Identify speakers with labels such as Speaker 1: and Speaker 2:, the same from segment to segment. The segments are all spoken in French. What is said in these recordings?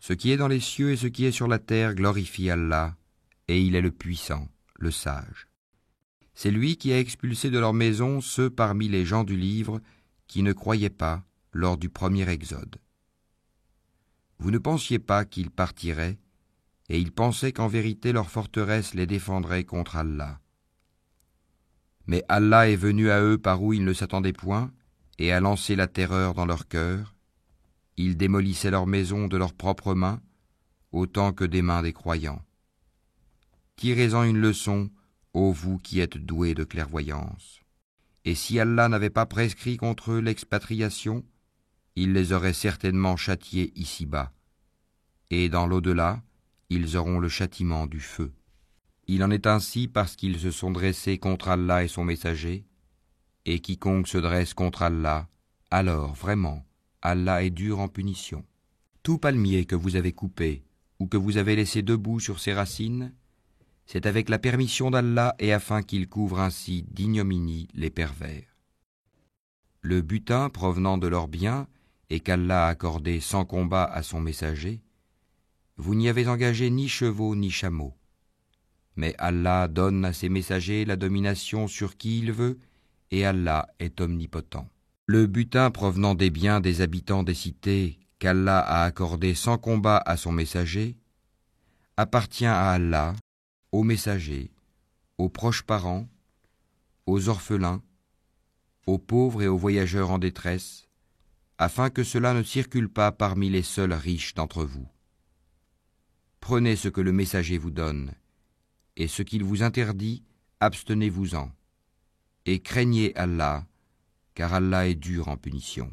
Speaker 1: Ce qui est dans les cieux et ce qui est sur la terre glorifie Allah, et il est le puissant, le sage. C'est lui qui a expulsé de leur maison ceux parmi les gens du livre qui ne croyaient pas lors du premier exode. Vous ne pensiez pas qu'ils partiraient, et ils pensaient qu'en vérité leur forteresse les défendrait contre Allah. Mais Allah est venu à eux par où ils ne s'attendaient point, et a lancé la terreur dans leur cœur. Ils démolissaient leurs maisons de leurs propres mains, autant que des mains des croyants. Tirez-en une leçon, ô vous qui êtes doués de clairvoyance. Et si Allah n'avait pas prescrit contre eux l'expatriation, il les aurait certainement châtiés ici-bas. Et dans l'au-delà, ils auront le châtiment du feu. Il en est ainsi parce qu'ils se sont dressés contre Allah et son messager, et quiconque se dresse contre Allah, alors vraiment, Allah est dur en punition. Tout palmier que vous avez coupé, ou que vous avez laissé debout sur ses racines, c'est avec la permission d'Allah et afin qu'il couvre ainsi d'ignominie les pervers. Le butin provenant de leurs biens, et qu'Allah a accordé sans combat à son messager, vous n'y avez engagé ni chevaux ni chameaux. Mais Allah donne à ses messagers la domination sur qui il veut, et Allah est omnipotent. Le butin provenant des biens des habitants des cités qu'Allah a accordé sans combat à son messager appartient à Allah, aux messagers, aux proches parents, aux orphelins, aux pauvres et aux voyageurs en détresse, afin que cela ne circule pas parmi les seuls riches d'entre vous. Prenez ce que le messager vous donne, et ce qu'il vous interdit, abstenez-vous-en, et craignez Allah, car Allah est dur en punition.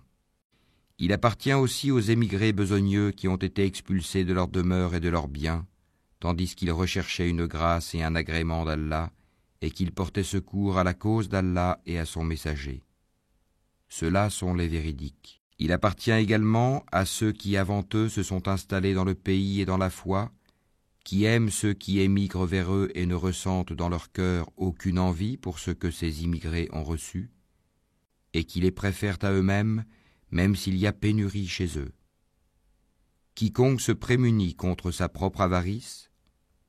Speaker 1: Il appartient aussi aux émigrés besogneux qui ont été expulsés de leur demeure et de leurs biens, tandis qu'ils recherchaient une grâce et un agrément d'Allah, et qu'ils portaient secours à la cause d'Allah et à son messager. Ceux-là sont les véridiques. Il appartient également à ceux qui avant eux se sont installés dans le pays et dans la foi, qui aiment ceux qui émigrent vers eux et ne ressentent dans leur cœur aucune envie pour ce que ces immigrés ont reçu, et qui les préfèrent à eux-mêmes, même s'il y a pénurie chez eux. Quiconque se prémunit contre sa propre avarice,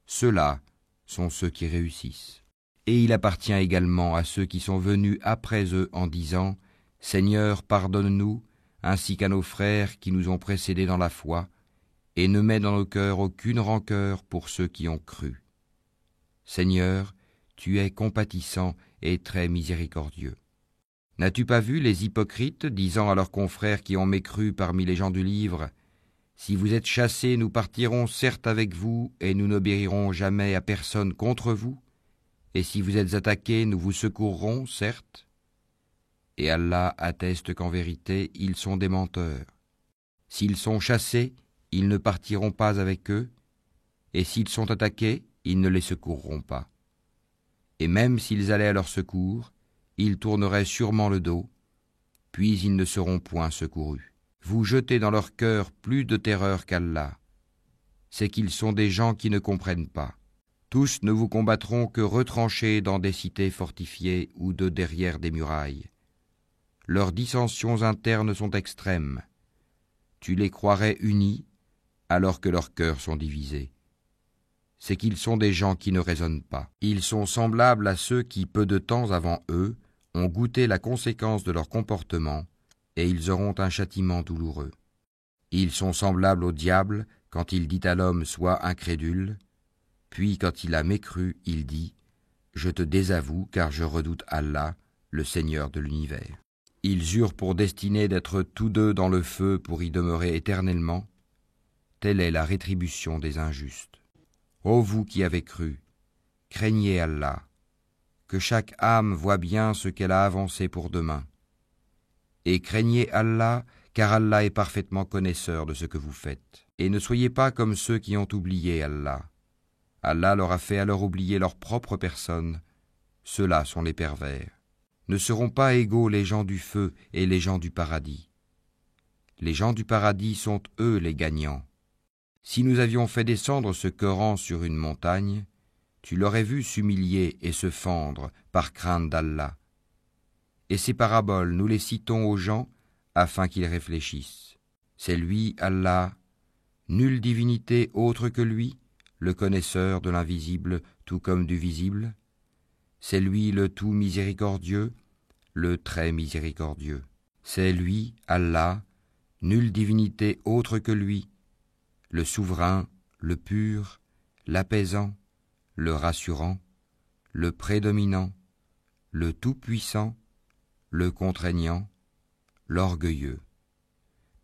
Speaker 1: ceux-là sont ceux qui réussissent. Et il appartient également à ceux qui sont venus après eux en disant « Seigneur, pardonne-nous, ainsi qu'à nos frères qui nous ont précédés dans la foi, et ne mets dans nos cœurs aucune rancœur pour ceux qui ont cru. Seigneur, tu es compatissant et très miséricordieux. » N'as-tu pas vu les hypocrites disant à leurs confrères qui ont mécru parmi les gens du livre « Si vous êtes chassés, nous partirons certes avec vous, et nous n'obéirons jamais à personne contre vous, et si vous êtes attaqués, nous vous secourrons, certes. » Et Allah atteste qu'en vérité, ils sont des menteurs. S'ils sont chassés, ils ne partiront pas avec eux, et s'ils sont attaqués, ils ne les secourront pas. Et même s'ils allaient à leur secours, ils tourneraient sûrement le dos, puis ils ne seront point secourus. Vous jetez dans leur cœur plus de terreur qu'Allah. C'est qu'ils sont des gens qui ne comprennent pas. Tous ne vous combattront que retranchés dans des cités fortifiées ou de derrière des murailles. Leurs dissensions internes sont extrêmes. Tu les croirais unis, alors que leurs cœurs sont divisés. C'est qu'ils sont des gens qui ne raisonnent pas. Ils sont semblables à ceux qui, peu de temps avant eux, ont goûté la conséquence de leur comportement, et ils auront un châtiment douloureux. Ils sont semblables au diable quand il dit à l'homme « Sois incrédule », puis quand il a mécru, il dit « Je te désavoue car je redoute Allah, le Seigneur de l'univers. » Ils eurent pour destinée d'être tous deux dans le feu pour y demeurer éternellement. Telle est la rétribution des injustes. Ô vous qui avez cru, craignez Allah, que chaque âme voie bien ce qu'elle a avancé pour demain. Et craignez Allah, car Allah est parfaitement connaisseur de ce que vous faites. Et ne soyez pas comme ceux qui ont oublié Allah. Allah leur a fait alors oublier leur propre personne. Ceux-là sont les pervers. Ne seront pas égaux les gens du feu et les gens du paradis. Les gens du paradis sont eux les gagnants. Si nous avions fait descendre ce Coran sur une montagne, tu l'aurais vu s'humilier et se fendre par crainte d'Allah. Et ces paraboles, nous les citons aux gens afin qu'ils réfléchissent. C'est lui, Allah, Nulle divinité autre que lui, le connaisseur de l'invisible tout comme du visible. C'est lui le tout miséricordieux, le très miséricordieux. C'est lui, Allah, nulle divinité autre que lui, le souverain, le pur, l'apaisant, le rassurant, le prédominant, le tout-puissant, le contraignant, l'orgueilleux.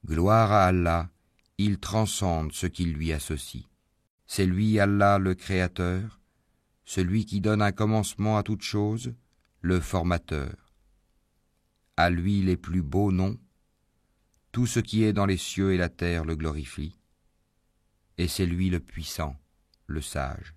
Speaker 1: Gloire à Allah, il transcende ce qui lui associe. C'est lui, Allah, le Créateur, celui qui donne un commencement à toute chose, le Formateur. À lui les plus beaux noms, tout ce qui est dans les cieux et la terre le glorifie, et c'est lui le puissant, le sage.